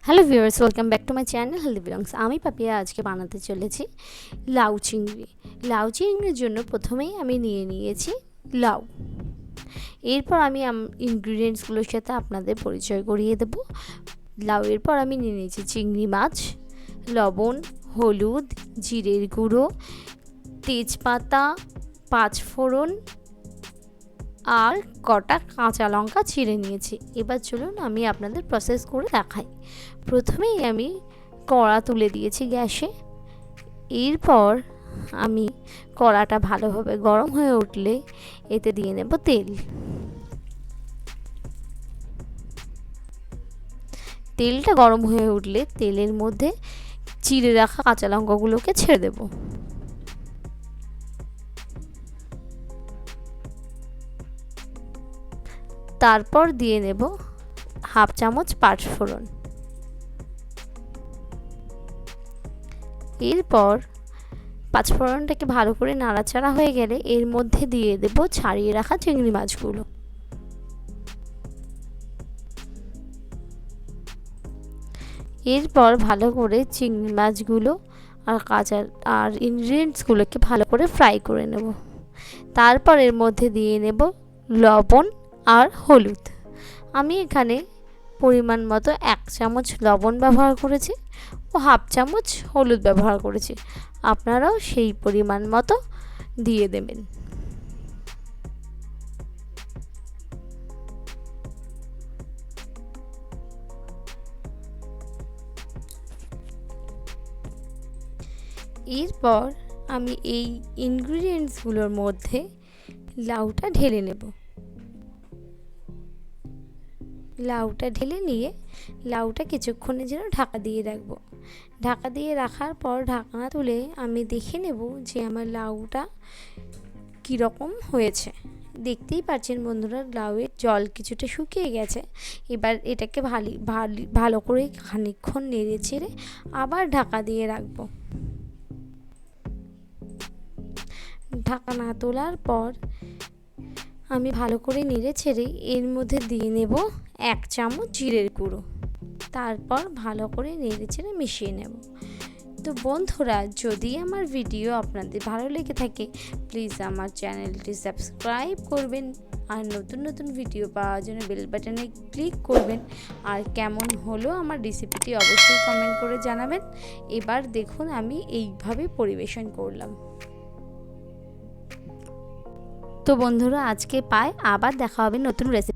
Hello viewers, welcome back to my channel healthy belongs. আমি পাপিয়া আজকে বানাতে চলেছি লাউ চিংড়ি। লাউ চিংড়ির জন্য প্রথমেই আমি নিয়ে নিয়েছি লাউ। এরপর আমি ইনগ্রিডিয়েন্টসগুলোর সাথে আপনাদের পরিচয় করিয়ে দেব। লাউ এরপর আমি নিয়ে নিয়েছি চিংড়ি মাছ, লবণ, হলুদ, জিরের গুঁড়ো, তেজপাতা, পাঁচফোড়ন আর কটা কাঁচা লঙ্কা ছিঁড়ে নিয়েছি। এবার চলুন আমি আপনাদের প্রসেস করে দেখাই। প্রথমেই আমি কড়া তুলে দিয়েছি গ্যাসে। এরপর আমি কড়াটা ভালোভাবে গরম হয়ে উঠলে এতে দিয়ে নেব তেল। তেলটা গরম হয়ে উঠলে তেলের মধ্যে চিড়ে রাখা কাঁচা লঙ্কাগুলোকে ছেড়ে দেব। তারপর দিয়ে নেব হাফ চামচ পাঁচফোড়ন। এরপর পাঁচফোড়নটাকে ভালো করে নাড়াচাড়া হয়ে গেলে এর মধ্যে দিয়ে দেব ছাড়িয়ে রাখা চিংড়ি মাছগুলো। এরপর ভালো করে চিংড়ি মাছগুলো আর ইনগ্রিডিয়েন্টসগুলোকে ভালো করে ফ্রাই করে নেব। তারপর এর মধ্যে দিয়ে নেব লবণ আর হলুদ। আমি এখানে পরিমাণ মতো 1 চামচ লবণ ব্যবহার করেছি ও হাফ চামচ হলুদ ব্যবহার করেছি। আপনারাও সেই পরিমাণ মতো দিয়ে দেবেন। এরপর আমি এই ইনগ্রিডিয়েন্টসগুলোর মধ্যে লাউটা ঢেলে নেব। লাউটা ঢেলে নিয়ে লাউটা কিছুক্ষণের জন্য ঢাকা দিয়ে রাখবো। ঢাকা দিয়ে রাখার পর ঢাকনা তুলে আমি দেখে নেব যে আমার লাউটা কীরকম হয়েছে। দেখতেই পাচ্ছেন বন্ধুরা, লাউয়ের জল কিছুটা শুকিয়ে গেছে। এবার এটাকে ভালো করে খানিকক্ষণ নেড়ে চেড়ে আবার ঢাকা দিয়ে রাখবো। ঢাকা না তোলার পর আমি ভালো করে নেড়ে ছেড়ে এর মধ্যে দিয়ে নেব 1 চামচ জিরের গুঁড়ো। তারপর ভালো করে নেড়ে ছেড়ে মিশিয়ে নেব। তো বন্ধুরা, যদি আমার ভিডিও আপনাদের ভালো লেগে থাকে প্লিজ আমার চ্যানেলটি সাবস্ক্রাইব করবেন আর নতুন নতুন ভিডিও পাওয়ার জন্য বেল বাটনে ক্লিক করবেন। আর কেমন হলো আমার রেসিপিটি অবশ্যই কমেন্ট করে জানাবেন। এবার দেখুন আমি এইভাবে পরিবেশন করলাম। তো বন্ধুরা, আজকে আবার দেখা হবে নতুন রেসিপি।